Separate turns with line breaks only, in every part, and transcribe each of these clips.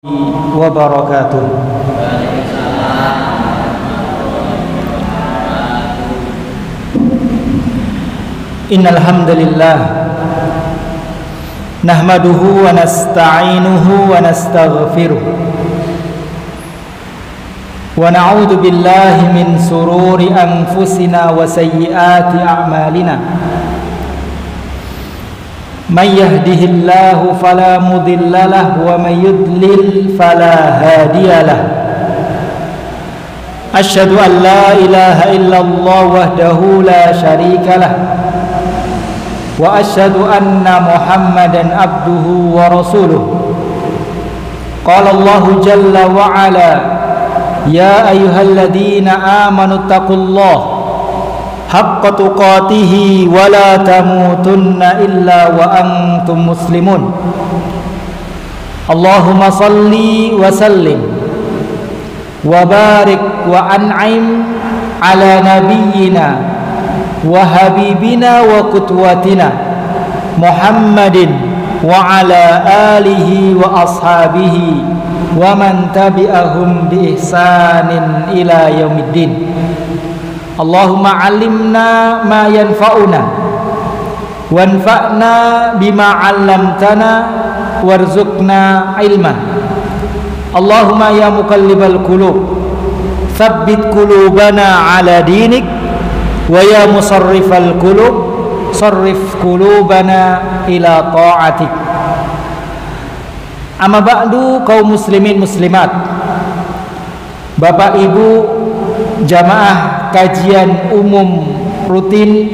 wabarakatuh. Innal hamdalillah nahmaduhu wa nasta'inuhu wa nastaghfiruh wa na'udzu billahi min sururi anfusina wa sayyiati a'malina. Man yahdihillahu fala mudilla lahu wa man yudlil fala hadiya lahu. Asyhadu an la ilaha illallah wahdahu la syarika lahu wa asyhadu anna Muhammadan abduhu wa rasuluh. Qala Allahu jalla wa ala, ya ayyuhalladzina amanu taqullaha haqqa tuqatihi wa la tamutunna illa wa antum muslimun. Allahumma salli wa sallim wa barik wa an'im ala nabiyyina wa habibina wa qudwatina Muhammadin wa ala alihi wa ashabihi wa man tabi'ahum bi ihsanin ila yaumiddin. Allahumma alimna ma yanfa'una wanfa'na bima 'allamtana warzuqna ilman. Allahumma ya muqallibal qulub tsabbit qulubana 'ala dinik wa ya musarrifal qulub sarrif qulubana ila ta'atik. Amma ba'du, kaum muslimin muslimat, Bapak Ibu jamaah kajian umum rutin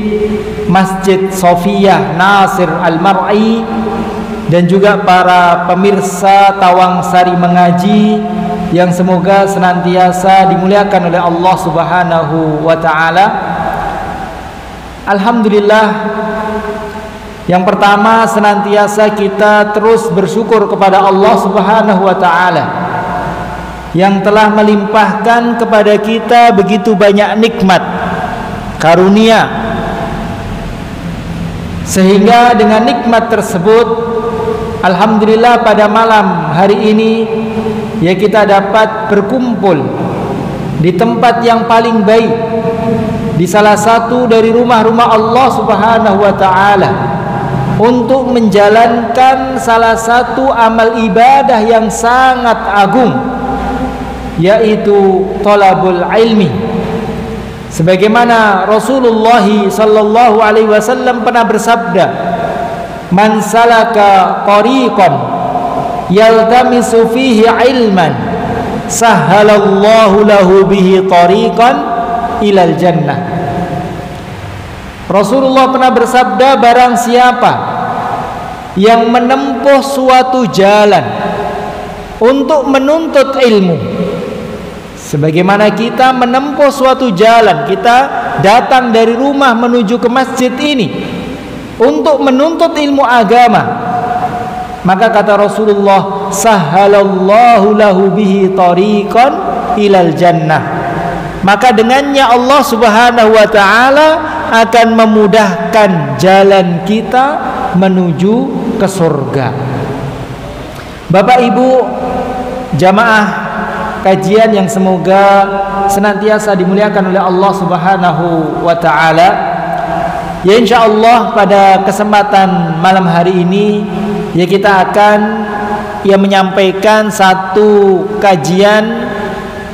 Masjid Sofiyah Nasir Al-Mar'i dan juga para pemirsa Tawangsari Mengaji yang semoga senantiasa dimuliakan oleh Allah Subhanahu wa taala. Alhamdulillah, yang pertama senantiasa kita terus bersyukur kepada Allah Subhanahu wa taala yang telah melimpahkan kepada kita begitu banyak nikmat karunia, sehingga dengan nikmat tersebut alhamdulillah pada malam hari ini ya kita dapat berkumpul di tempat yang paling baik, di salah satu dari rumah-rumah Allah Subhanahu wa taala, untuk menjalankan salah satu amal ibadah yang sangat agung, yaitu thalabul ilmi. Sebagaimana Rasulullah sallallahu alaihi wasallam pernah bersabda, man salaka tariqan yaltamisu fihi ilman sahhalallahu lahu bihi tariqan ilal jannah. Rasulullah pernah bersabda, barang siapa yang menempuh suatu jalan untuk menuntut ilmu, sebagaimana kita menempuh suatu jalan, kita datang dari rumah menuju ke masjid ini untuk menuntut ilmu agama, maka kata Rasulullah, sahhalallahu lahu bihi tariqan ilal jannah, maka dengannya Allah Subhanahu wa taala akan memudahkan jalan kita menuju ke surga. Bapak Ibu jamaah kajian yang semoga senantiasa dimuliakan oleh Allah Subhanahu wa taala, ya insyaallah pada kesempatan malam hari ini ya kita akan menyampaikan satu kajian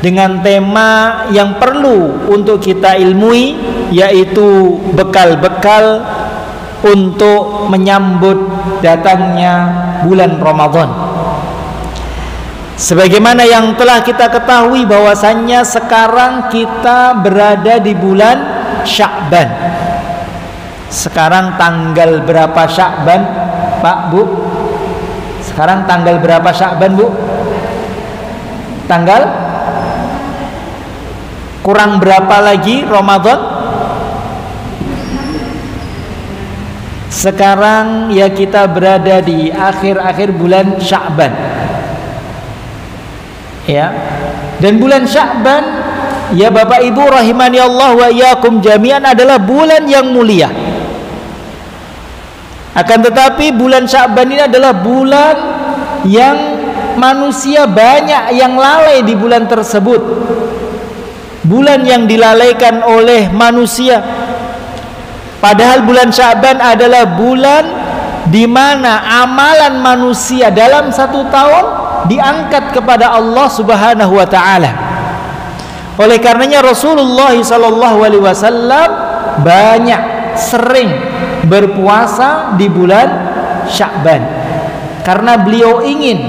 dengan tema yang perlu untuk kita ilmui, yaitu bekal-bekal untuk menyambut datangnya bulan Ramadan. Sebagaimana yang telah kita ketahui bahwasannya sekarang kita berada di bulan Sya'ban. Sekarang tanggal berapa Sya'ban, Pak, Bu? Sekarang tanggal berapa Sya'ban, Bu? Tanggal? Kurang berapa lagi Ramadan? Sekarang ya kita berada di akhir-akhir bulan Sya'ban. Ya. Dan bulan Sya'ban ya Bapak Ibu rahimani Allah wa iyyakum jami'an adalah bulan yang mulia. Akan tetapi bulan Sya'ban ini adalah bulan yang manusia banyak yang lalai di bulan tersebut. Bulan yang dilalaikan oleh manusia. Padahal bulan Sya'ban adalah bulan di mana amalan manusia dalam satu tahun diangkat kepada Allah Subhanahu wa taala. Oleh karenanya Rasulullah sallallahu alaihi wasallam banyak sering berpuasa di bulan Sya'ban, karena beliau ingin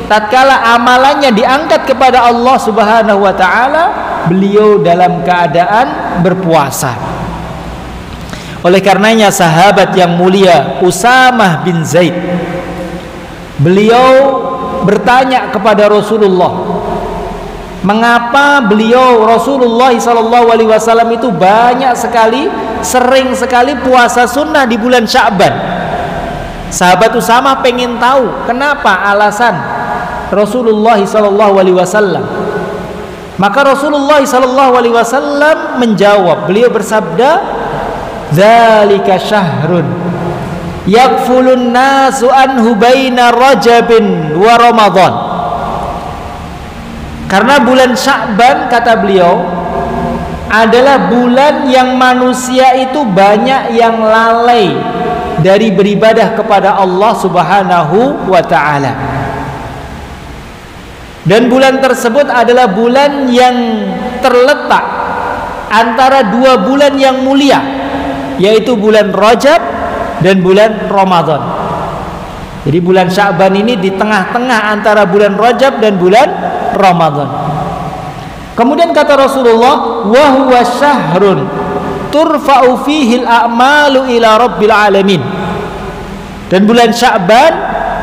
tatkala amalannya diangkat kepada Allah Subhanahu wa taala, beliau dalam keadaan berpuasa. Oleh karenanya sahabat yang mulia Usamah bin Zaid, beliau bertanya kepada Rasulullah, mengapa beliau Rasulullah SAW itu banyak sekali, sering sekali puasa sunnah di bulan Sya'ban. Sahabat Usamah pengen tahu kenapa alasan Rasulullah SAW. Maka Rasulullah SAW menjawab, beliau bersabda, "Dzalika syahrun yakfulun nasu anhu baina Rajabin wa Ramadan." Karena bulan Sya'ban, kata beliau, adalah bulan yang manusia itu banyak yang lalai dari beribadah kepada Allah Subhanahu wa taala. Dan bulan tersebut adalah bulan yang terletak antara dua bulan yang mulia, yaitu bulan Rajab dan bulan Ramadan. Jadi bulan Sya'ban ini di tengah-tengah antara bulan Rajab dan bulan Ramadan. Kemudian kata Rasulullah, wa huwa syahrun turfa'u fihi al-a'malu ila rabbil alamin. Dan bulan Sya'ban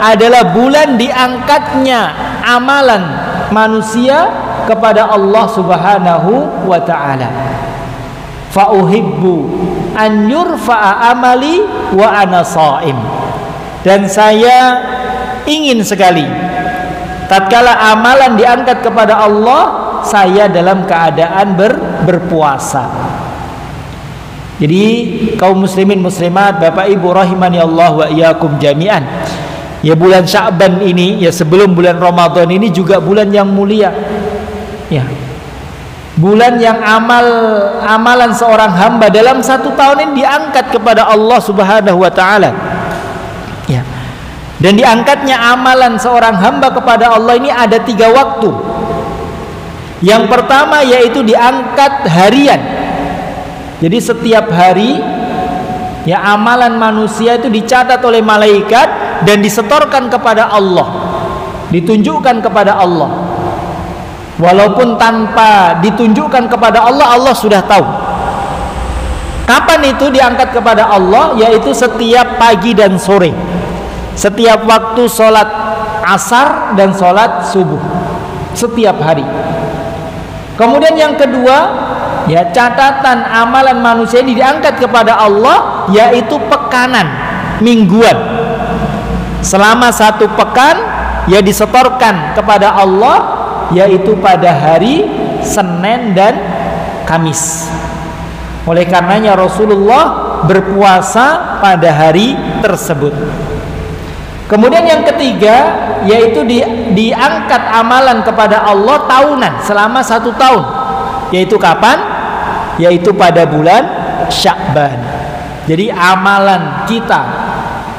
adalah bulan diangkatnya amalan manusia kepada Allah Subhanahu wa taala. Fa uhibbu an yurfa'a amali wa ana shaim. Dan saya ingin sekali tatkala amalan diangkat kepada Allah, saya dalam keadaan berpuasa. Jadi kaum muslimin muslimat, Bapak Ibu rahimani Allah wa iyyakum jami'an, ya bulan Sya'ban ini, ya sebelum bulan Ramadan ini juga bulan yang mulia, ya bulan yang amalan seorang hamba dalam satu tahun ini diangkat kepada Allah Subhanahu wa taala, ya. Dan diangkatnya amalan seorang hamba kepada Allah ini ada 3 waktu. Yang pertama yaitu diangkat harian. Jadi setiap hari, ya, amalan manusia itu dicatat oleh malaikat dan disetorkan kepada Allah, ditunjukkan kepada Allah. Walaupun tanpa ditunjukkan kepada Allah, Allah sudah tahu. Kapan itu diangkat kepada Allah? Yaitu setiap pagi dan sore, setiap waktu sholat asar dan sholat subuh, setiap hari. Kemudian yang kedua, ya, catatan amalan manusia ini diangkat kepada Allah, yaitu pekanan, mingguan. Selama 1 pekan, ya, disetorkan kepada Allah, yaitu pada hari Senin dan Kamis. Oleh karenanya Rasulullah berpuasa pada hari tersebut. Kemudian yang ketiga, yaitu diangkat amalan kepada Allah tahunan, selama 1 tahun. Yaitu kapan? Yaitu pada bulan Sya'ban. Jadi amalan kita,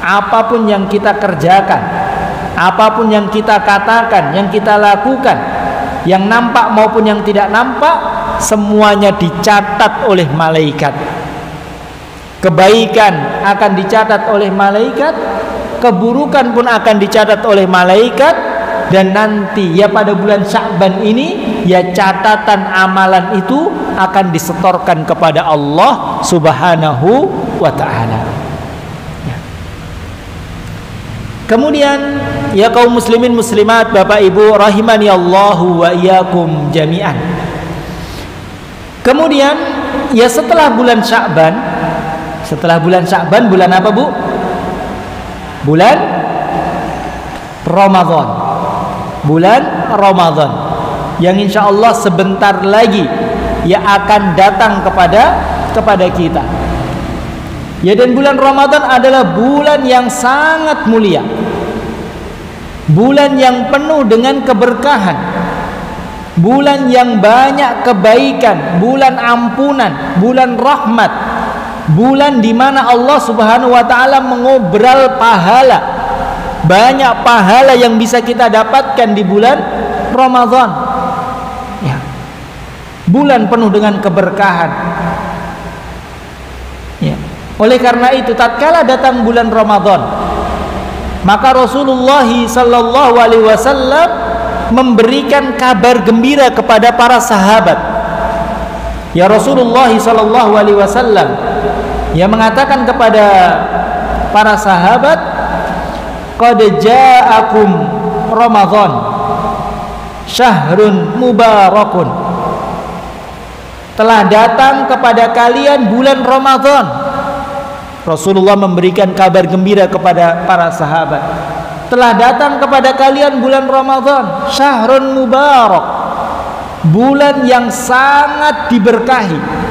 apapun yang kita kerjakan, apapun yang kita katakan, yang kita lakukan, yang nampak maupun yang tidak nampak, semuanya dicatat oleh malaikat. Kebaikan akan dicatat oleh malaikat, keburukan pun akan dicatat oleh malaikat. Dan nanti, ya, pada bulan Sya'ban ini, ya, catatan amalan itu akan disetorkan kepada Allah Subhanahu wa ta'ala, ya. Kemudian, ya kaum muslimin muslimat, Bapak Ibu rahimani Allahu wa iyyakum jami'an. Kemudian, ya, setelah bulan Sya'ban, bulan apa, Bu? Bulan Ramadan. Bulan Ramadan yang insya Allah sebentar lagi, ya, akan datang kepada kita, ya. Dan bulan Ramadan adalah bulan yang sangat mulia, bulan yang penuh dengan keberkahan, bulan yang banyak kebaikan, bulan ampunan, bulan rahmat, bulan di mana Allah Subhanahu wa taala mengobrol pahala. Banyak pahala yang bisa kita dapatkan di bulan Ramadan. Ya. Bulan penuh dengan keberkahan. Ya. Oleh karena itu, tatkala datang bulan Ramadan, maka Rasulullah sallallahu alaihi wasallam memberikan kabar gembira kepada para sahabat. Ya, Rasulullah sallallahu alaihi wasallam yang mengatakan kepada para sahabat, qad ja'akum Ramadan syahrun mubarakun. Telah datang kepada kalian bulan Ramadan. Rasulullah memberikan kabar gembira kepada para sahabat. Telah datang kepada kalian bulan Ramadan, syahrun mubarak, bulan yang sangat diberkahi.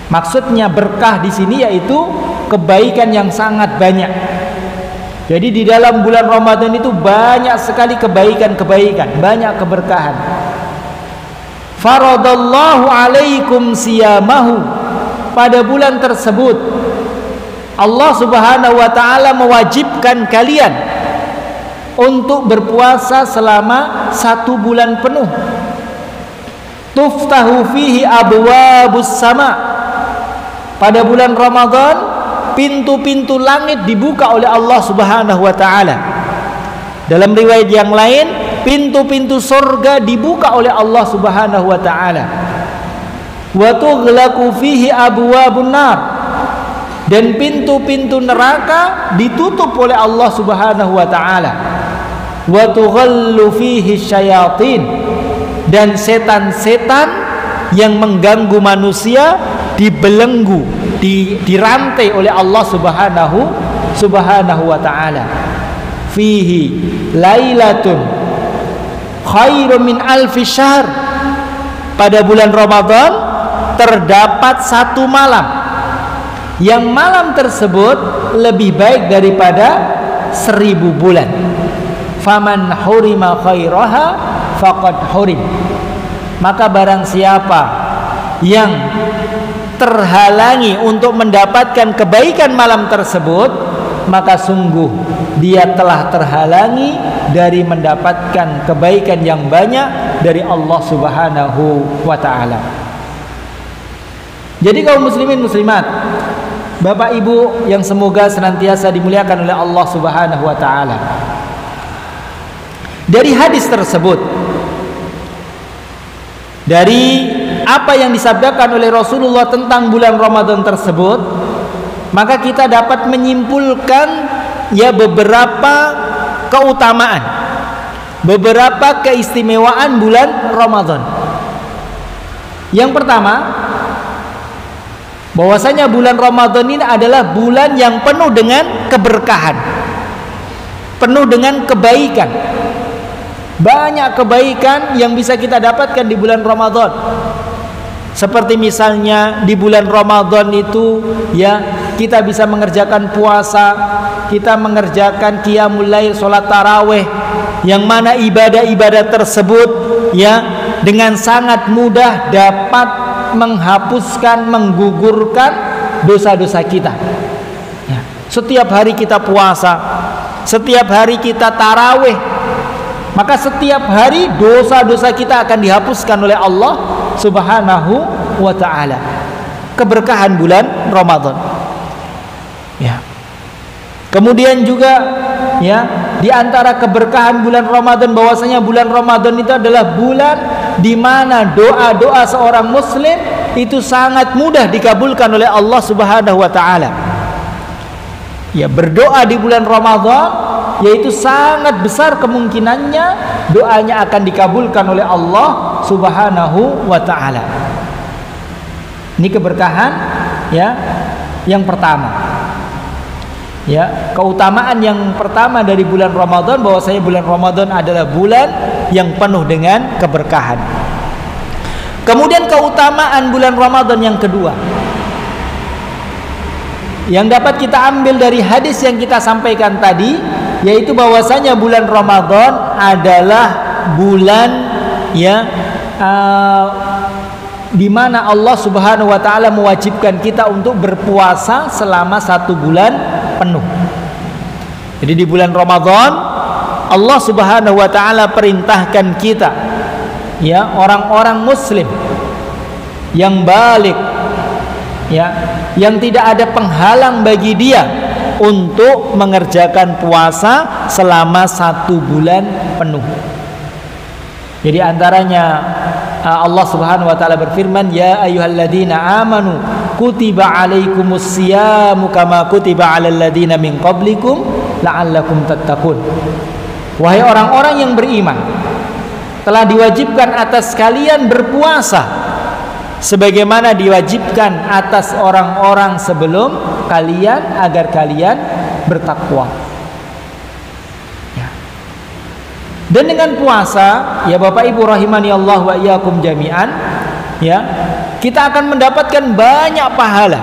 Maksudnya berkah di sini yaitu kebaikan yang sangat banyak. Jadi di dalam bulan Ramadan itu banyak sekali kebaikan-kebaikan, banyak keberkahan. Faradallahu alaikum siyamahu. Pada bulan tersebut Allah Subhanahu wa taala mewajibkan kalian untuk berpuasa selama 1 bulan penuh. Tuftahu fihi abwabus sama. Pada bulan Ramadan pintu-pintu langit dibuka oleh Allah Subhanahu wa taala. Dalam riwayat yang lain, pintu-pintu surga dibuka oleh Allah Subhanahu wa taala. Wa tughlaqu fihi abwabun nar. Dan pintu-pintu neraka ditutup oleh Allah Subhanahu wa taala. Wa tughallu fihi syayatin. Dan setan-setan yang mengganggu manusia dibelenggu, dirantai oleh Allah Subhanahu wa taala. Fihi lailatun khairum min alfi syahr. Pada bulan Ramadan terdapat 1 malam yang malam tersebut lebih baik daripada 1000 bulan. Faman hurima khairaha faqad hurim. Maka barang siapa yang terhalangi untuk mendapatkan kebaikan malam tersebut, maka sungguh dia telah terhalangi dari mendapatkan kebaikan yang banyak dari Allah Subhanahu wa taala. Jadi kaum muslimin muslimat, Bapak Ibu yang semoga senantiasa dimuliakan oleh Allah Subhanahu wa taala. Dari hadis tersebut, dari apa yang disabdakan oleh Rasulullah tentang bulan Ramadan tersebut, maka kita dapat menyimpulkan ya beberapa keutamaan, beberapa keistimewaan bulan Ramadan. Yang pertama, bahwasanya bulan Ramadan ini adalah bulan yang penuh dengan keberkahan, penuh dengan kebaikan. Banyak kebaikan yang bisa kita dapatkan di bulan Ramadan. Seperti misalnya di bulan Ramadan itu ya kita bisa mengerjakan puasa, kita mengerjakan qiyamul lail, salat tarawih, yang mana ibadah-ibadah tersebut ya dengan sangat mudah dapat menghapuskan, menggugurkan dosa-dosa kita. Ya. Setiap hari kita puasa, setiap hari kita tarawih, maka setiap hari dosa-dosa kita akan dihapuskan oleh Allah Subhanahu wa ta'ala. Keberkahan bulan Ramadan. Ya. Kemudian juga ya, di antara keberkahan bulan Ramadan bahwasanya bulan Ramadan itu adalah bulan di mana doa-doa seorang muslim itu sangat mudah dikabulkan oleh Allah Subhanahu wa ta'ala. Ya, berdoa di bulan Ramadan yaitu sangat besar kemungkinannya doanya akan dikabulkan oleh Allah Subhanahu wa ta'ala. Ini keberkahan ya yang pertama. Ya, keutamaan yang pertama dari bulan Ramadan bahwasanya bulan Ramadan adalah bulan yang penuh dengan keberkahan. Kemudian keutamaan bulan Ramadan yang kedua, yang dapat kita ambil dari hadis yang kita sampaikan tadi, yaitu bahwasanya bulan Ramadan adalah bulan di mana Allah Subhanahu wa taala mewajibkan kita untuk berpuasa selama 1 bulan penuh. Jadi di bulan Ramadan Allah Subhanahu wa taala perintahkan kita, orang-orang muslim yang baligh, yang tidak ada penghalang bagi dia untuk mengerjakan puasa selama 1 bulan penuh. Jadi antaranya Allah Subhanahu wa taala berfirman, ya ayyuhalladzina amanu kutiba alaikumusyamu kama kutiba alal ladzina min qablikum la'allakum tattaqun. Wahai orang-orang yang beriman, telah diwajibkan atas kalian berpuasa sebagaimana diwajibkan atas orang-orang sebelum kalian agar kalian bertakwa. Dan dengan puasa, ya Bapak Ibu rahimani Allah wa iyyakum jami'an, kita akan mendapatkan banyak pahala.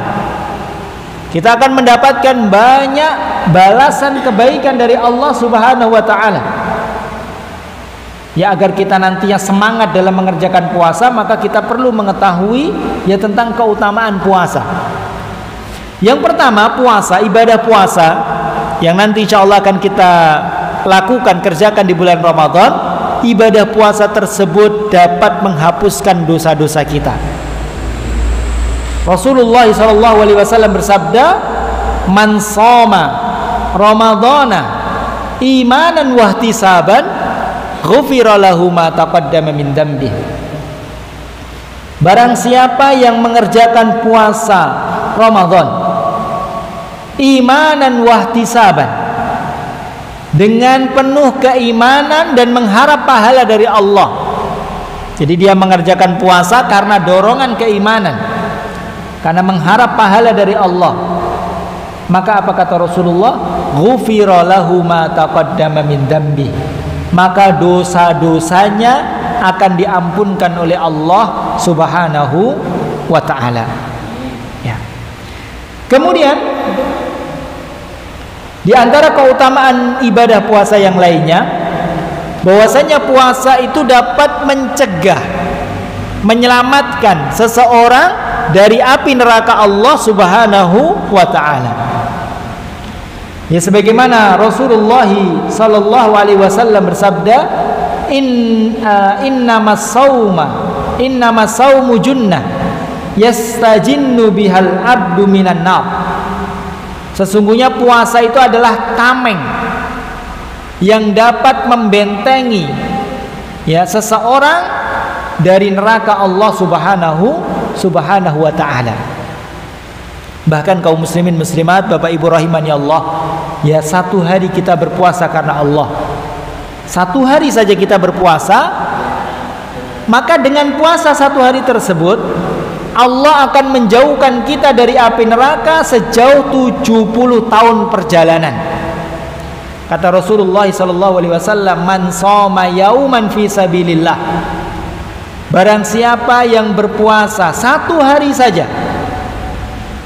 Kita akan mendapatkan banyak balasan kebaikan dari Allah Subhanahu wa taala. Agar kita nantinya semangat dalam mengerjakan puasa, maka kita perlu mengetahui tentang keutamaan puasa. Yang pertama, puasa, ibadah puasa yang nanti insyaallah akan kita lakukan, kerjakan di bulan Ramadan. Ibadah puasa tersebut dapat menghapuskan dosa-dosa kita. Rasulullah SAW bersabda, man shoma ramadhana imanan wahtisaban ghufira lahu ma taqaddama min dzambi. Barang siapa yang mengerjakan puasa Ramadan imanan wahtisaban, dengan penuh keimanan dan mengharap pahala dari Allah. Jadi dia mengerjakan puasa karena dorongan keimanan, karena mengharap pahala dari Allah. Maka apa kata Rasulullah? Ghufira lahu ma taqaddama min dzambi. Maka dosa-dosanya akan diampunkan oleh Allah Subhanahu wa taala. Kemudian di antara keutamaan ibadah puasa yang lainnya, bahwasanya puasa itu dapat mencegah, menyelamatkan seseorang dari api neraka Allah Subhanahu wa taala. Sebagaimana Rasulullah sallallahu alaihi wasallam bersabda, innamas saumu junnah yastajinnu bihal abdu minan nar. Sesungguhnya puasa itu adalah tameng yang dapat membentengi seseorang dari neraka Allah Subhanahu wa taala. Bahkan kaum muslimin muslimat, Bapak Ibu rahimani Allah, 1 hari kita berpuasa karena Allah. 1 hari saja kita berpuasa, maka dengan puasa 1 hari tersebut Allah akan menjauhkan kita dari api neraka sejauh 70 tahun perjalanan. Kata Rasulullah SAW, man shoma yauman fi sabilillah. Barang siapa yang berpuasa 1 hari saja,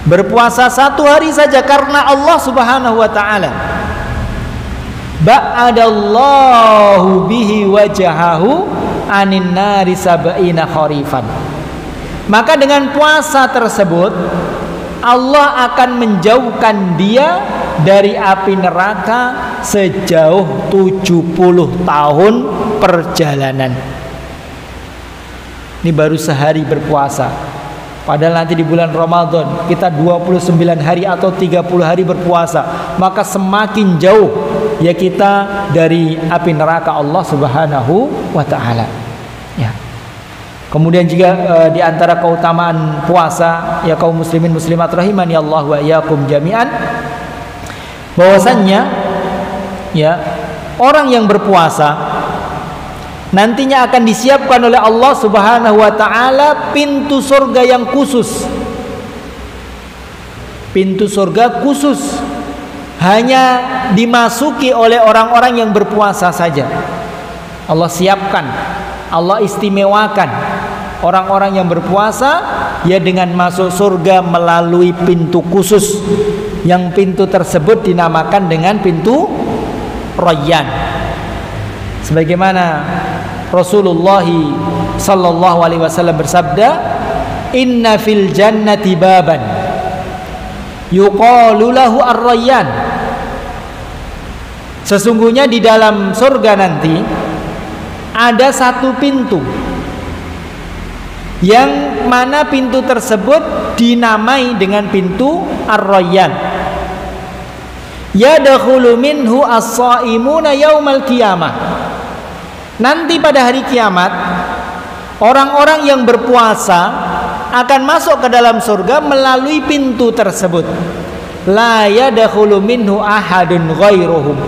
berpuasa 1 hari saja karena Allah Subhanahu wa taala, ba'adallahu bihi wajahahu anin nari sab'ina kharifan. Maka dengan puasa tersebut Allah akan menjauhkan dia dari api neraka sejauh 70 tahun perjalanan. Ini baru sehari berpuasa. Padahal nanti di bulan Ramadan kita 29 hari atau 30 hari berpuasa, maka semakin jauh kita dari api neraka Allah Subhanahu wa taala. Kemudian juga di antara keutamaan puasa, kaum muslimin muslimat rahimani Allah wa iyyakum jami'an, bahwasannya orang yang berpuasa nantinya akan disiapkan oleh Allah Subhanahu wa taala pintu surga yang khusus. Pintu surga khusus hanya dimasuki oleh orang-orang yang berpuasa saja. Allah siapkan, Allah istimewakan orang-orang yang berpuasa dengan masuk surga melalui pintu khusus yang pintu tersebut dinamakan dengan pintu Rayyan. Sebagaimana Rasulullah sallallahu alaihi wasallam bersabda, "Inna fil jannati baban yuqalu lahu ar-Rayyan." Sesungguhnya di dalam surga nanti ada satu pintu yang mana pintu tersebut dinamai dengan pintu Ar-Rayyan. Yadkhulu minhu as-shaimuna yaumal qiyamah. Nanti pada hari kiamat orang-orang yang berpuasa akan masuk ke dalam surga melalui pintu tersebut. La yadkhulu minhu ahadun ghairuhum.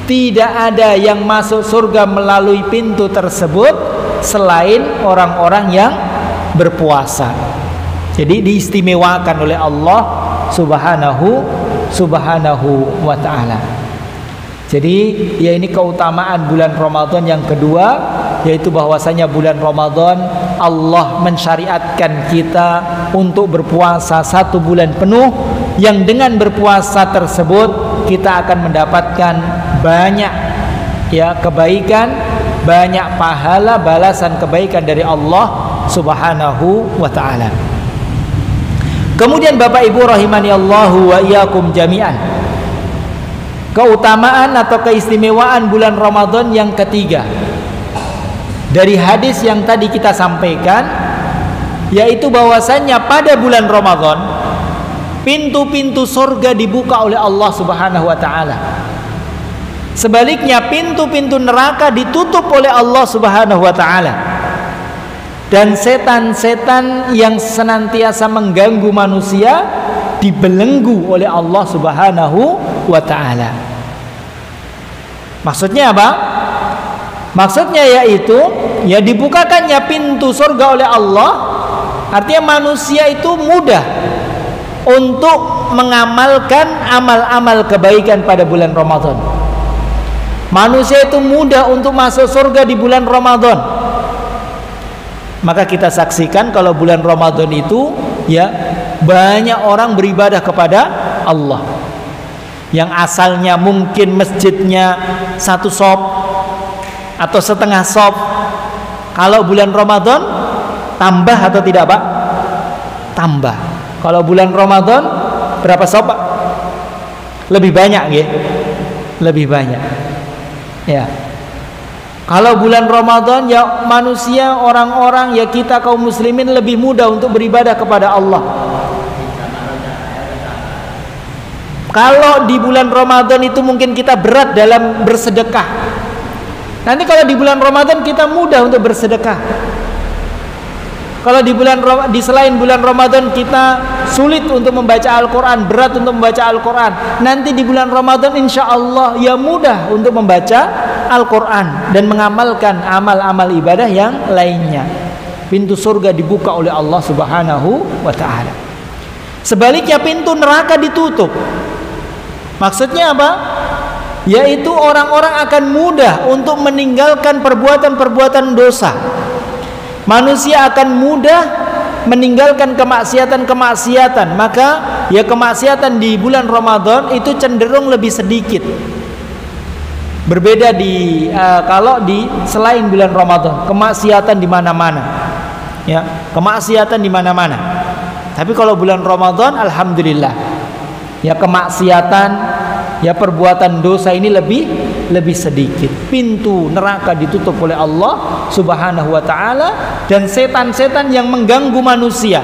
Tidak ada yang masuk surga melalui pintu tersebut selain orang-orang yang berpuasa. Jadi diistimewakan oleh Allah subhanahu wa ta'ala. Jadi ya ini keutamaan bulan Ramadan yang kedua, yaitu bahwasanya bulan Ramadan Allah mensyariatkan kita untuk berpuasa 1 bulan penuh, yang dengan berpuasa tersebut kita akan mendapatkan banyak ya kebaikan, banyak pahala, balasan kebaikan dari Allah subhanahu wa ta'ala. Kemudian Bapak Ibu rahimani Allahu wa iyyakum jami'an, keutamaan atau keistimewaan bulan Ramadan yang ketiga dari hadis yang tadi kita sampaikan, yaitu bahwasannya pada bulan Ramadan pintu-pintu surga dibuka oleh Allah subhanahu wa ta'ala. Sebaliknya pintu-pintu neraka ditutup oleh Allah subhanahu wa ta'ala. Dan setan-setan yang senantiasa mengganggu manusia dibelenggu oleh Allah subhanahu wa ta'ala. Maksudnya apa? Maksudnya yaitu ya dibukakannya pintu surga oleh Allah, artinya manusia itu mudah untuk mengamalkan amal-amal kebaikan pada bulan Ramadan. Manusia itu mudah untuk masuk surga di bulan Ramadan. Maka kita saksikan kalau bulan Ramadan itu ya banyak orang beribadah kepada Allah. Yang asalnya mungkin masjidnya 1 shop atau setengah shop, kalau bulan Ramadan tambah atau tidak Pak? Tambah. Kalau bulan Ramadan berapa shop Pak? Lebih banyak ya? Lebih banyak. Ya. Kalau bulan Ramadan ya manusia, orang-orang ya kita kaum muslimin lebih mudah untuk beribadah kepada Allah. Kalau di bulan Ramadan itu mungkin kita berat dalam bersedekah. Nanti kalau di bulan Ramadan kita mudah untuk bersedekah. Kalau di selain bulan Ramadan kita sulit untuk membaca Al-Quran, berat untuk membaca Al-Quran, nanti di bulan Ramadan insya Allah ya mudah untuk membaca Al-Quran dan mengamalkan amal-amal ibadah yang lainnya. Pintu surga dibuka oleh Allah subhanahu wa ta'ala. Sebaliknya pintu neraka ditutup. Maksudnya apa? Yaitu orang-orang akan mudah untuk meninggalkan perbuatan-perbuatan dosa. Manusia akan mudah meninggalkan kemaksiatan-kemaksiatan. Maka ya kemaksiatan di bulan Ramadan itu cenderung lebih sedikit. Berbeda kalau di selain bulan Ramadan, kemaksiatan di mana-mana. Ya, kemaksiatan di mana-mana. Tapi kalau bulan Ramadan alhamdulillah ya kemaksiatan, ya perbuatan dosa ini lebih sedikit. Pintu neraka ditutup oleh Allah subhanahu wa ta'ala, dan setan-setan yang mengganggu manusia,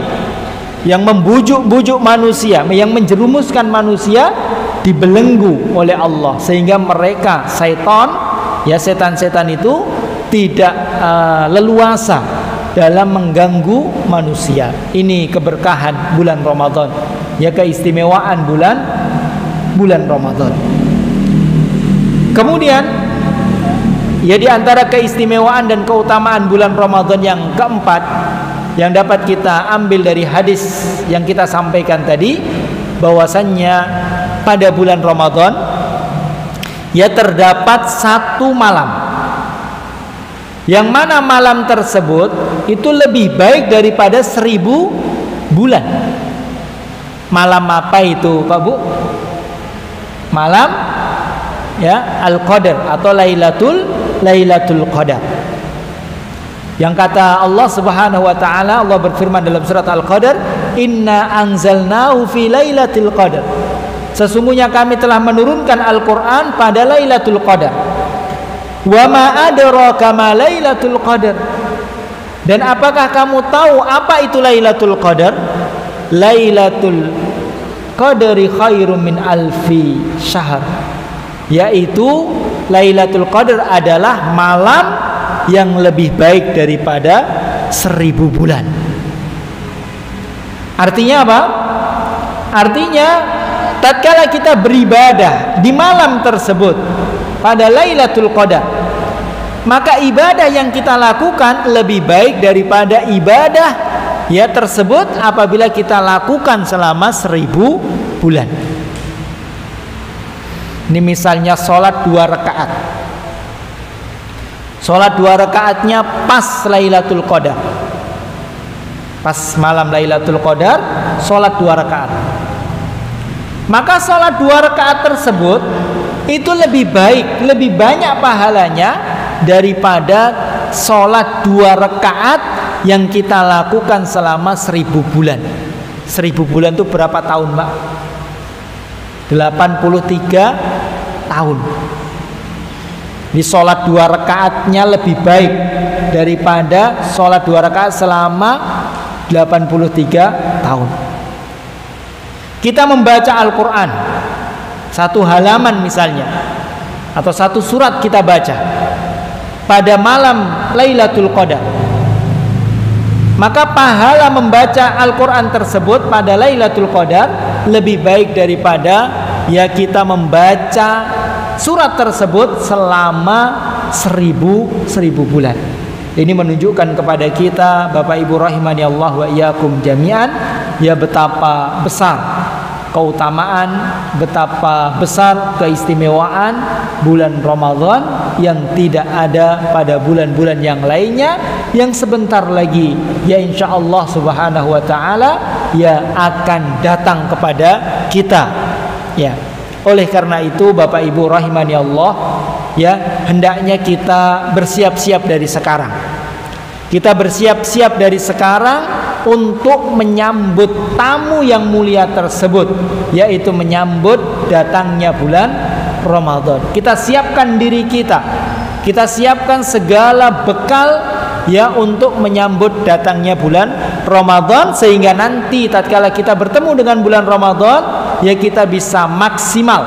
yang membujuk-bujuk manusia, yang menjerumuskan manusia dibelenggu oleh Allah, sehingga mereka setan-setan itu tidak leluasa dalam mengganggu manusia. Ini keberkahan bulan Ramadan, ya keistimewaan bulan Ramadan. Kemudian ya di antara keistimewaan dan keutamaan bulan Ramadan yang keempat yang dapat kita ambil dari hadis yang kita sampaikan tadi, bahwasannya pada bulan Ramadan ya terdapat 1 malam, yang mana malam tersebut itu lebih baik daripada 1000 bulan. Malam apa itu Pak Bu? Malam ya Al-Qadar atau Lailatul Qadar. Yang kata Allah Subhanahu wa taala, Allah berfirman dalam surat Al-Qadar, "Inna anzalnahu fi lailatul qadar." Sesungguhnya kami telah menurunkan Al-Qur'an pada Lailatul Qadar. Wa ma adraka ma Lailatul Qadar. Dan apakah kamu tahu apa itu Lailatul Qadar? Lailatul Qadari khairum min alfi syahr. Yaitu Lailatul Qadar adalah malam yang lebih baik daripada 1000 bulan. Artinya apa? Artinya tatkala kita beribadah di malam tersebut pada Lailatul Qadar, maka ibadah yang kita lakukan lebih baik daripada ibadah ya tersebut apabila kita lakukan selama 1000 bulan. Ini misalnya sholat 2 rakaat. Sholat 2 rakaatnya pas Lailatul Qadar, pas malam Lailatul Qadar, sholat 2 rakaat. Maka sholat 2 rakaat tersebut itu lebih baik, lebih banyak pahalanya daripada sholat 2 rakaat yang kita lakukan selama 1000 bulan. 1000 bulan itu berapa tahun Mbak? 83 tahun. Di sholat 2 rakaatnya lebih baik daripada sholat 2 rakaat selama 83 tahun. Kita membaca Al-Quran 1 halaman misalnya, atau 1 surat kita baca pada malam Lailatul Qadar, maka pahala membaca Al-Quran tersebut pada Lailatul Qadar lebih baik daripada ya kita membaca surat tersebut selama 1000 bulan. Ini menunjukkan kepada kita Bapak Ibu rahimani Allah wa iyyakum jami'an, ya betapa besar keutamaan, betapa besar keistimewaan bulan Ramadan yang tidak ada pada bulan-bulan yang lainnya, yang sebentar lagi ya insyaallah subhanahu wa ta'ala ya akan datang kepada kita ya. Oleh karena itu Bapak Ibu rahimani Allah ya, hendaknya kita bersiap-siap dari sekarang. Kita bersiap-siap dari sekarang untuk menyambut tamu yang mulia tersebut, yaitu menyambut datangnya bulan Ramadan. Kita siapkan diri kita. Kita siapkan segala bekal ya untuk menyambut datangnya bulan Ramadan, sehingga nanti tatkala kita bertemu dengan bulan Ramadan ya kita bisa maksimal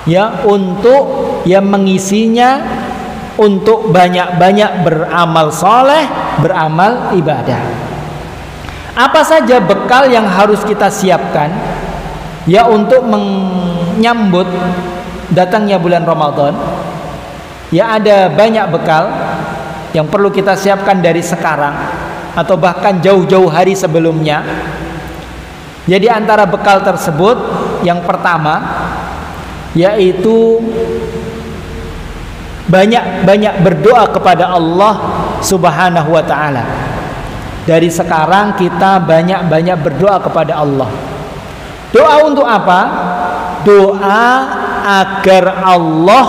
ya untuk ya mengisinya, untuk banyak-banyak beramal soleh, beramal ibadah. Apa saja bekal yang harus kita siapkan ya untuk menyambut datangnya bulan Ramadan? Ya ada banyak bekal yang perlu kita siapkan dari sekarang atau bahkan jauh-jauh hari sebelumnya. Jadi antara bekal tersebut yang pertama yaitu banyak-banyak berdoa kepada Allah Subhanahu wa ta'ala. Dari sekarang kita banyak-banyak berdoa kepada Allah. Doa untuk apa? Doa agar Allah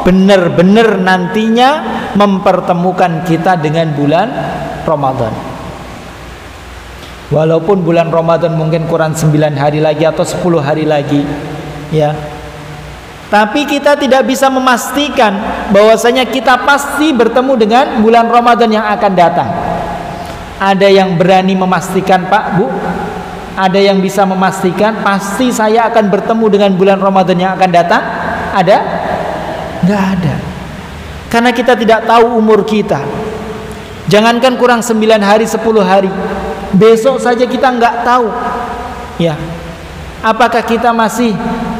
benar-benar nantinya mempertemukan kita dengan bulan Ramadan. Walaupun bulan Ramadan mungkin kurang 9 hari lagi atau 10 hari lagi ya, tapi kita tidak bisa memastikan bahwasanya kita pasti bertemu dengan bulan Ramadan yang akan datang. Ada yang berani memastikan Pak, Bu? Ada yang bisa memastikan pasti saya akan bertemu dengan bulan Ramadan yang akan datang? Ada? Nggak ada. Karena kita tidak tahu umur kita. Jangankan kurang 9 hari, 10 hari, besok saja kita nggak tahu ya, apakah kita masih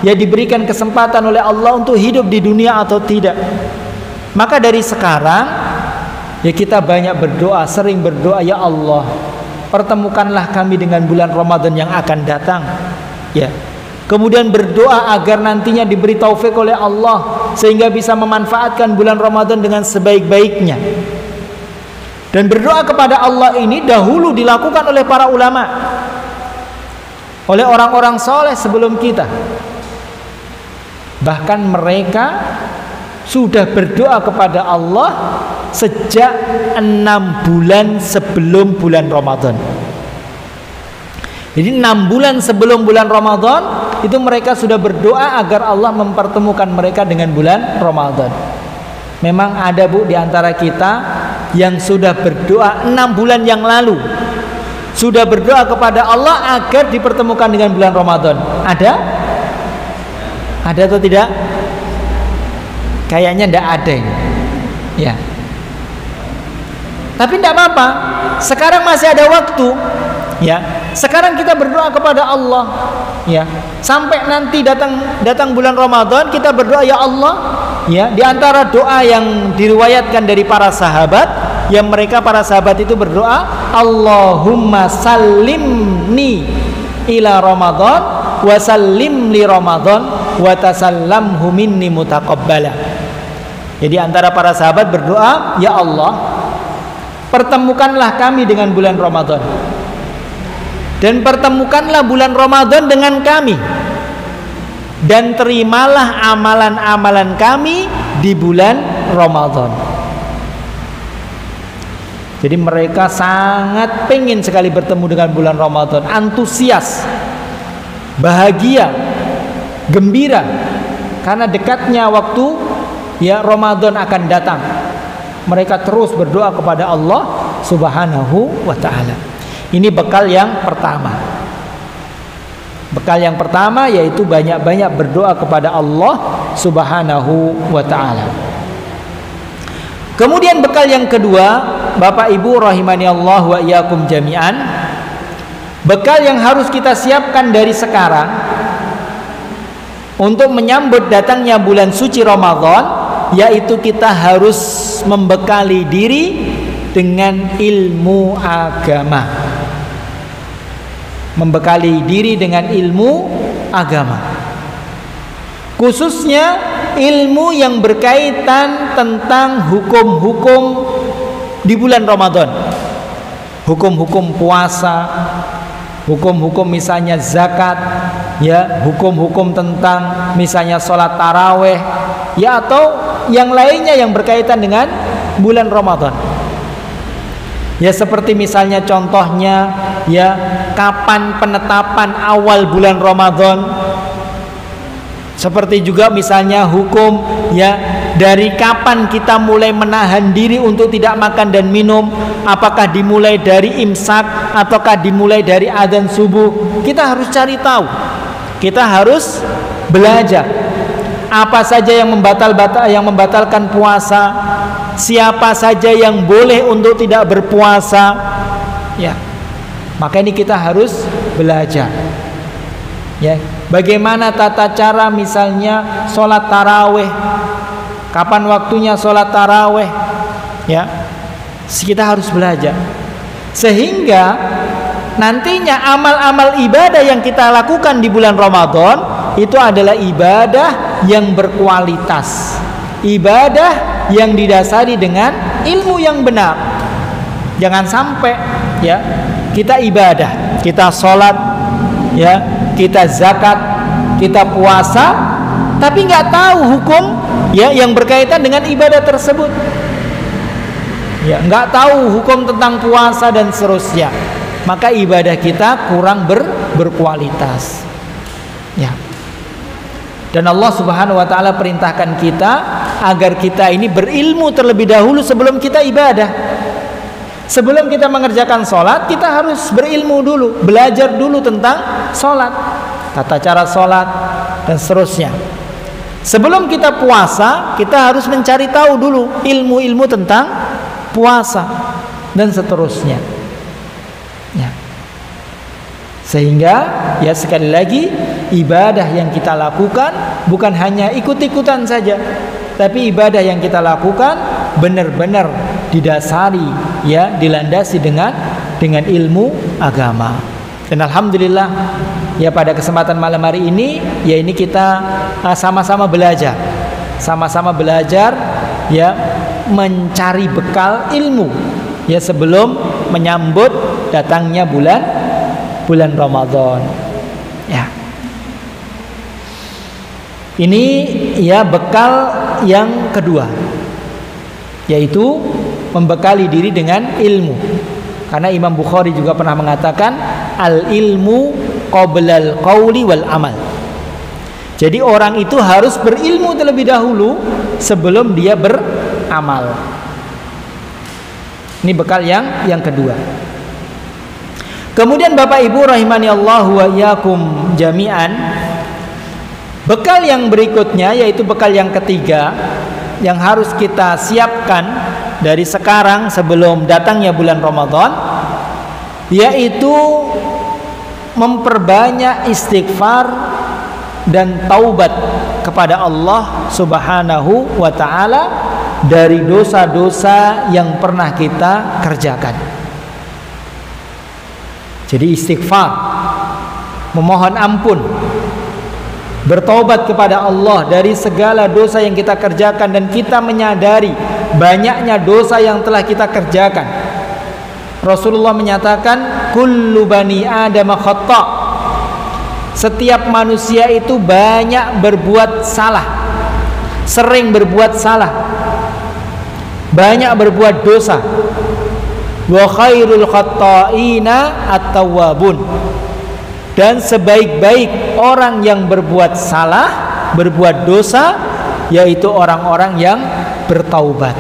ya diberikan kesempatan oleh Allah untuk hidup di dunia atau tidak. Maka dari sekarang ya kita banyak berdoa, sering berdoa, ya Allah pertemukanlah kami dengan bulan Ramadan yang akan datang ya. Kemudian berdoa agar nantinya diberi taufik oleh Allah sehingga bisa memanfaatkan bulan Ramadan dengan sebaik-baiknya. Dan berdoa kepada Allah ini dahulu dilakukan oleh para ulama. oleh orang-orang soleh sebelum kita. Bahkan mereka sudah berdoa kepada Allah sejak 6 bulan sebelum bulan Ramadan. Jadi 6 bulan sebelum bulan Ramadan itu mereka sudah berdoa agar Allah mempertemukan mereka dengan bulan Ramadan. Memang ada Bu di antara kita yang sudah berdoa 6 bulan yang lalu, sudah berdoa kepada Allah agar dipertemukan dengan bulan Ramadan. Ada? Ada atau tidak? Kayaknya tidak ada ini. Ya. Tapi tidak apa-apa. Sekarang masih ada waktu. Ya. Sekarang kita berdoa kepada Allah. Ya. Sampai nanti datang bulan Ramadan kita berdoa, ya Allah. Ya. Di antara doa yang diriwayatkan dari para sahabat, yang mereka para sahabat itu berdoa, Allahumma sallimni ila Ramadan wa sallim li Ramadan wa tasallamhu minni mutaqabbala. Jadi antara para sahabat berdoa, ya Allah, pertemukanlah kami dengan bulan Ramadan, dan pertemukanlah bulan Ramadan dengan kami, dan terimalah amalan-amalan kami di bulan Ramadan. Jadi mereka sangat pengen sekali bertemu dengan bulan Ramadan, antusias, bahagia, gembira karena dekatnya waktu ya Ramadan akan datang. Mereka terus berdoa kepada Allah Subhanahu wa ta'ala. Ini bekal yang pertama. Bekal yang pertama yaitu banyak-banyak berdoa kepada Allah Subhanahu wa ta'ala. Kemudian bekal yang kedua, Bapak Ibu rahimani Allah wa iyyakum jami'an, bekal yang harus kita siapkan dari sekarang untuk menyambut datangnya bulan suci Ramadan, yaitu kita harus membekali diri dengan ilmu agama. Membekali diri dengan ilmu agama, khususnya ilmu yang berkaitan tentang hukum-hukum di bulan Ramadan. Hukum-hukum puasa, hukum-hukum misalnya zakat, ya, hukum-hukum tentang misalnya sholat taraweh, ya, atau yang lainnya yang berkaitan dengan bulan Ramadan. Ya, seperti misalnya contohnya, ya, kapan penetapan awal bulan Ramadan. Seperti juga misalnya hukum, ya, dari kapan kita mulai menahan diri untuk tidak makan dan minum. Apakah dimulai dari imsak ataukah dimulai dari adzan subuh? Kita harus cari tahu. Kita harus belajar apa saja yang membatalkan puasa, siapa saja yang boleh untuk tidak berpuasa. Ya, maka ini kita harus belajar. Ya, bagaimana tata cara misalnya sholat taraweh, kapan waktunya sholat taraweh, ya, kita harus belajar sehingga nantinya amal-amal ibadah yang kita lakukan di bulan Ramadan itu adalah ibadah yang berkualitas, ibadah yang didasari dengan ilmu yang benar. Jangan sampai, ya, kita ibadah, kita sholat, ya, kita zakat, kita puasa, tapi nggak tahu hukum, ya, yang berkaitan dengan ibadah tersebut. Ya, nggak tahu hukum tentang puasa dan seterusnya. Maka ibadah kita kurang berkualitas. Ya. Dan Allah Subhanahu wa ta'ala perintahkan kita agar kita ini berilmu terlebih dahulu sebelum kita ibadah. Sebelum kita mengerjakan sholat, kita harus berilmu dulu, belajar dulu tentang sholat, tata cara sholat, dan seterusnya. Sebelum kita puasa, kita harus mencari tahu dulu ilmu-ilmu tentang puasa, dan seterusnya. Ya. Sehingga, ya, sekali lagi, ibadah yang kita lakukan bukan hanya ikut-ikutan saja, tapi ibadah yang kita lakukan benar-benar didasari, ya, dilandasi dengan ilmu agama. Dan alhamdulillah, ya, pada kesempatan malam hari ini, ya, ini kita sama-sama belajar, ya, mencari bekal ilmu, ya, sebelum menyambut datangnya bulan Ramadan. Ini ya bekal yang kedua, yaitu membekali diri dengan ilmu. Karena Imam Bukhari juga pernah mengatakan al ilmu qoblal qauli wal amal. Jadi orang itu harus berilmu terlebih dahulu sebelum dia beramal. Ini bekal yang kedua. Kemudian Bapak Ibu rahimani Allah wa iyyakum jami'an, bekal yang berikutnya yaitu bekal yang ketiga yang harus kita siapkan dari sekarang sebelum datangnya bulan Ramadan, yaitu memperbanyak istighfar dan taubat kepada Allah Subhanahu wa ta'ala dari dosa-dosa yang pernah kita kerjakan. Jadi istighfar, memohon ampun, bertaubat kepada Allah dari segala dosa yang kita kerjakan, dan kita menyadari banyaknya dosa yang telah kita kerjakan. Rasulullah menyatakan kullu bani adam khata', setiap manusia itu banyak berbuat salah, sering berbuat salah, banyak berbuat dosa. Wa khairul khata'ina at-tawwabun, dan sebaik-baik orang yang berbuat salah, berbuat dosa, yaitu orang-orang yang bertaubat.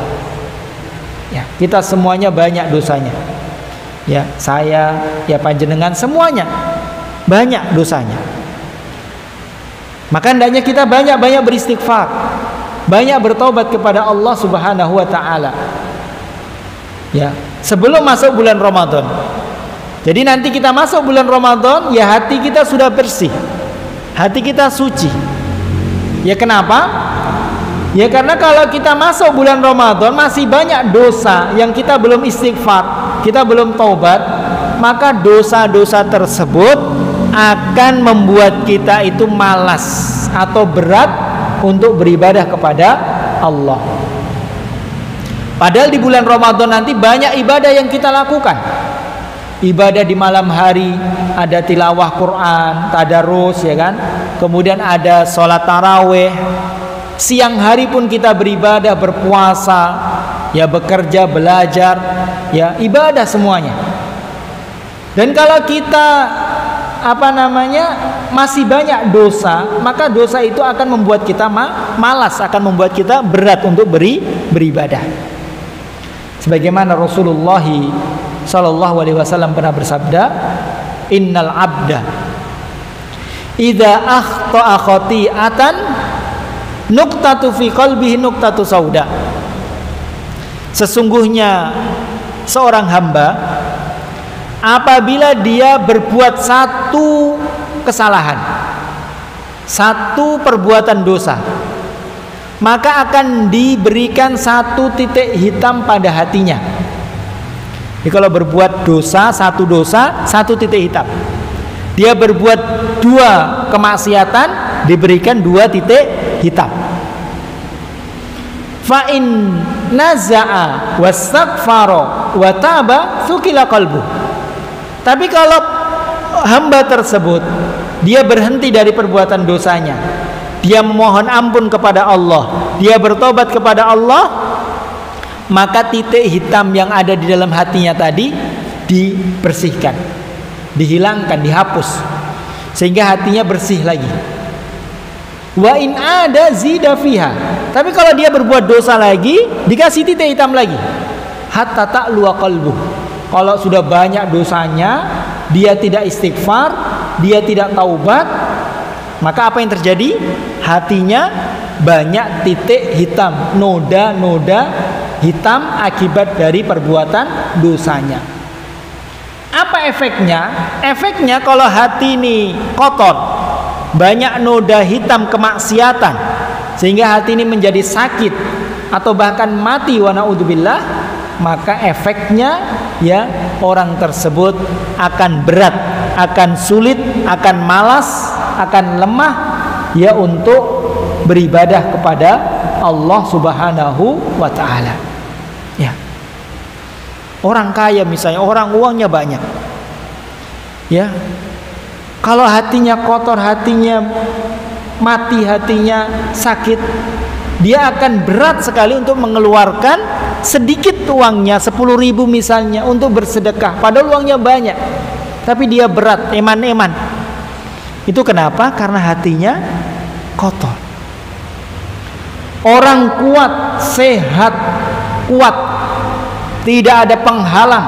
Ya, kita semuanya banyak dosanya. Ya, saya, ya panjenengan, semuanya banyak dosanya. Maka hendaknya kita banyak-banyak beristighfar, banyak bertaubat kepada Allah Subhanahu wa ta'ala. Ya, sebelum masuk bulan Ramadan. Jadi nanti kita masuk bulan Ramadan, ya hati kita sudah bersih, hati kita suci. Ya kenapa? Ya karena kalau kita masuk bulan Ramadan masih banyak dosa yang kita belum istighfar, kita belum taubat, maka dosa-dosa tersebut akan membuat kita itu malas atau berat untuk beribadah kepada Allah. Padahal di bulan Ramadan nanti banyak ibadah yang kita lakukan. Ibadah di malam hari, ada tilawah Quran, tadarus, ya kan? Kemudian ada sholat taraweh. Siang hari pun kita beribadah, berpuasa, ya bekerja, belajar, ya ibadah semuanya. Dan kalau kita masih banyak dosa, maka dosa itu akan membuat kita malas, akan membuat kita berat untuk beribadah. Sebagaimana Rasulullah sallallahu alaihi wasallam pernah bersabda, innal abda idza akhta'a khati'atan nuqtatu fi qalbihi nuqtatu sauda. Sesungguhnya seorang hamba apabila dia berbuat satu kesalahan, satu perbuatan dosa, maka akan diberikan satu titik hitam pada hatinya. Jadi kalau berbuat dosa, satu titik hitam. Dia berbuat dua kemaksiatan, diberikan dua titik hitam. Fa in naza'a wastaghfara wa taba thukila qalbu. Tapi kalau hamba tersebut dia berhenti dari perbuatan dosanya, dia memohon ampun kepada Allah, dia bertobat kepada Allah, maka titik hitam yang ada di dalam hatinya tadi dibersihkan, dihilangkan, dihapus, sehingga hatinya bersih lagi. Wa in ada zida fiha. Tapi kalau dia berbuat dosa lagi, dikasih titik hitam lagi. Hatta ta'lu qalbuh. Kalau sudah banyak dosanya, dia tidak istighfar, dia tidak taubat, maka apa yang terjadi? Hatinya banyak titik hitam, noda-noda hitam akibat dari perbuatan dosanya. Apa efeknya? Efeknya kalau hati ini kotor, banyak noda hitam kemaksiatan, sehingga hati ini menjadi sakit atau bahkan mati, wa na'udzubillah, maka efeknya ya orang tersebut akan berat, akan sulit, akan malas, akan lemah ya untuk beribadah kepada Allah Subhanahu wa ta'ala. Ya. Orang kaya misalnya, orang uangnya banyak. Ya. Kalau hatinya kotor, hatinya mati hatinya, sakit, dia akan berat sekali untuk mengeluarkan sedikit uangnya, 10.000 misalnya, untuk bersedekah, padahal uangnya banyak, tapi dia berat, eman-eman. Itu kenapa? Karena hatinya kotor. Orang kuat, sehat, kuat, tidak ada penghalang,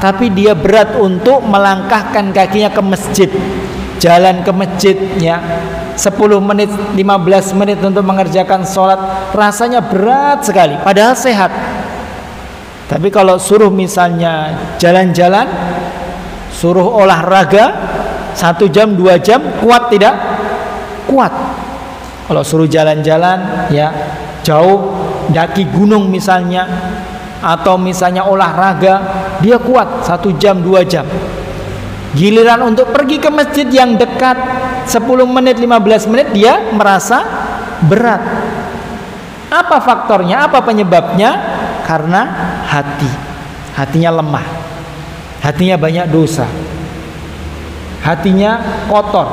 tapi dia berat untuk melangkahkan kakinya ke masjid, jalan ke masjid ya, 10 menit, 15 menit untuk mengerjakan sholat, rasanya berat sekali, padahal sehat. Tapi kalau suruh misalnya jalan-jalan, suruh olahraga 1 jam, 2 jam, kuat tidak? Kuat. Kalau suruh jalan-jalan ya, jauh, daki gunung misalnya, atau misalnya olahraga, dia kuat 1 jam, 2 jam. Giliran untuk pergi ke masjid yang dekat 10 menit, 15 menit, dia merasa berat. Apa faktornya? Apa penyebabnya? Karena hatinya lemah, hatinya banyak dosa, hatinya kotor,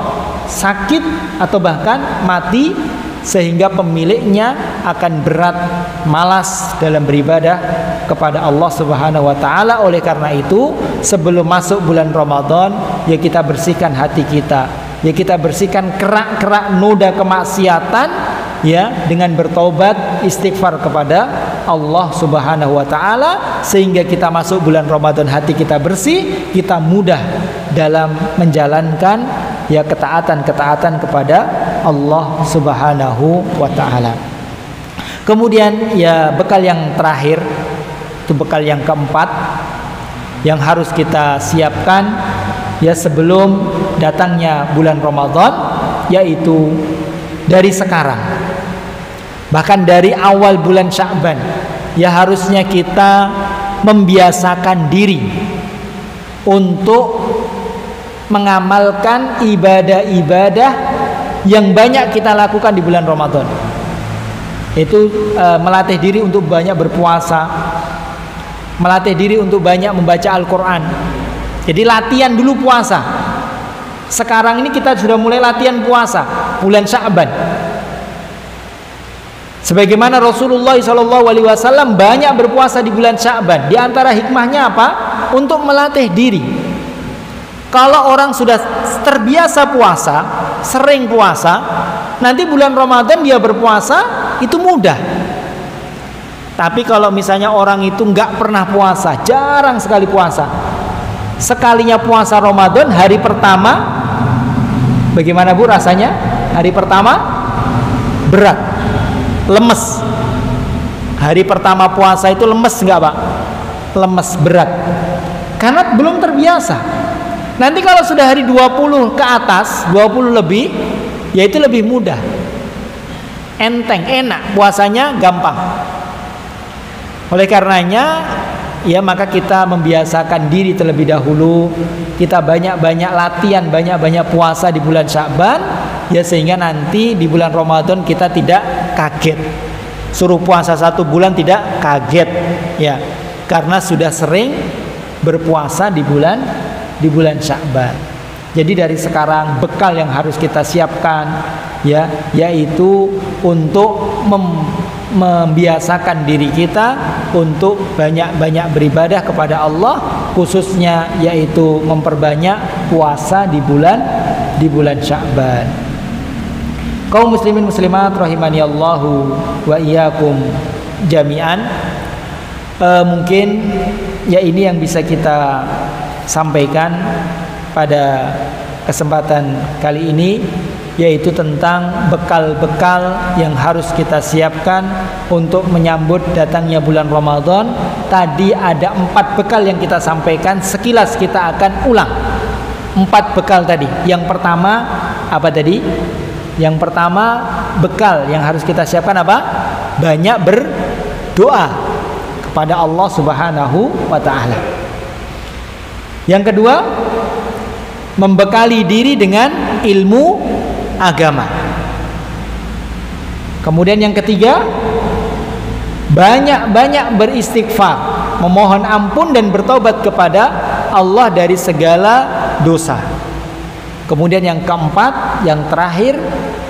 sakit, atau bahkan mati, sehingga pemiliknya akan berat, malas dalam beribadah kepada Allah Subhanahu wa taala. Oleh karena itu, sebelum masuk bulan Ramadan, ya kita bersihkan hati kita, ya kita bersihkan kerak-kerak noda kemaksiatan ya, dengan bertobat, istighfar kepada Allah Subhanahu wa taala, sehingga kita masuk bulan Ramadan hati kita bersih, kita mudah dalam menjalankan ya ketaatan-ketaatan kepada Allah Subhanahu wa taala. Kemudian ya bekal yang terakhir, itu bekal yang keempat yang harus kita siapkan ya sebelum datangnya bulan Ramadan, yaitu dari sekarang, bahkan dari awal bulan Sya'ban, ya harusnya kita membiasakan diri untuk mengamalkan ibadah-ibadah yang banyak kita lakukan di bulan Ramadan. Itu melatih diri untuk banyak berpuasa, melatih diri untuk banyak membaca Al-Quran. Jadi latihan dulu puasa. Sekarang ini kita sudah mulai latihan puasa bulan Sya'ban. Sebagaimana Rasulullah SAW banyak berpuasa di bulan Sya'ban. Di antara hikmahnya apa? Untuk melatih diri. Kalau orang sudah terbiasa puasa, sering puasa, nanti bulan Ramadan dia berpuasa itu mudah. Tapi kalau misalnya orang itu nggak pernah puasa, jarang sekali puasa, sekalinya puasa Ramadan hari pertama, bagaimana Bu rasanya? Hari pertama berat, lemes. Hari pertama puasa itu lemes nggak Pak? Lemes, berat, karena belum terbiasa. Nanti kalau sudah hari 20 ke atas, 20 lebih, ya itu lebih mudah, enteng, enak, puasanya gampang. Oleh karenanya ya maka kita membiasakan diri terlebih dahulu, kita banyak-banyak latihan, banyak-banyak puasa di bulan Sya'ban ya, sehingga nanti di bulan Ramadan kita tidak kaget. Suruh puasa 1 bulan tidak kaget ya, karena sudah sering berpuasa di bulan Sya'ban. Jadi dari sekarang bekal yang harus kita siapkan ya, yaitu untuk membiasakan diri kita untuk banyak-banyak beribadah kepada Allah, khususnya yaitu memperbanyak puasa di bulan Sya'ban. Kaum muslimin muslimat rahimani Allahu wa iyyakum jami'an. Mungkin ya ini yang bisa kita sampaikan pada kesempatan kali ini, yaitu tentang bekal-bekal yang harus kita siapkan untuk menyambut datangnya bulan Ramadan. Tadi ada 4 bekal yang kita sampaikan, sekilas kita akan ulang 4 bekal tadi. Yang pertama apa tadi? Yang pertama bekal yang harus kita siapkan apa? Banyak berdoa kepada Allah Subhanahu wa taala. Yang kedua, membekali diri dengan ilmu agama. Kemudian yang ketiga, banyak-banyak beristighfar, memohon ampun dan bertobat kepada Allah dari segala dosa. Kemudian yang keempat, yang terakhir,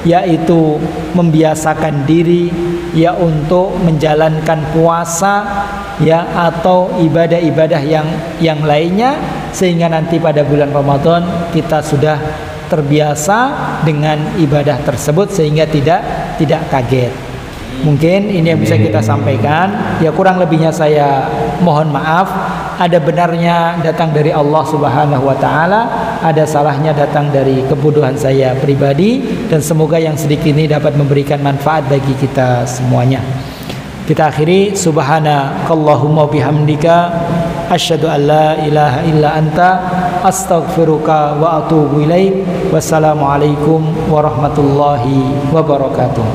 yaitu membiasakan diri ya untuk menjalankan puasa ya atau ibadah-ibadah yang lainnya, sehingga nanti pada bulan Ramadan kita sudah terbiasa dengan ibadah tersebut sehingga tidak kaget. Mungkin ini yang bisa kita sampaikan. Ya kurang lebihnya saya mohon maaf. Ada benarnya datang dari Allah Subhanahu wa taala, ada salahnya datang dari kebodohan saya pribadi, dan semoga yang sedikit ini dapat memberikan manfaat bagi kita semuanya. Kita akhiri, subhanakallahumma bihamdika asyhadu an la ilaha illa anta astaghfiruka wa atubu ilaik. Wassalamualaikum warahmatullahi wabarakatuh.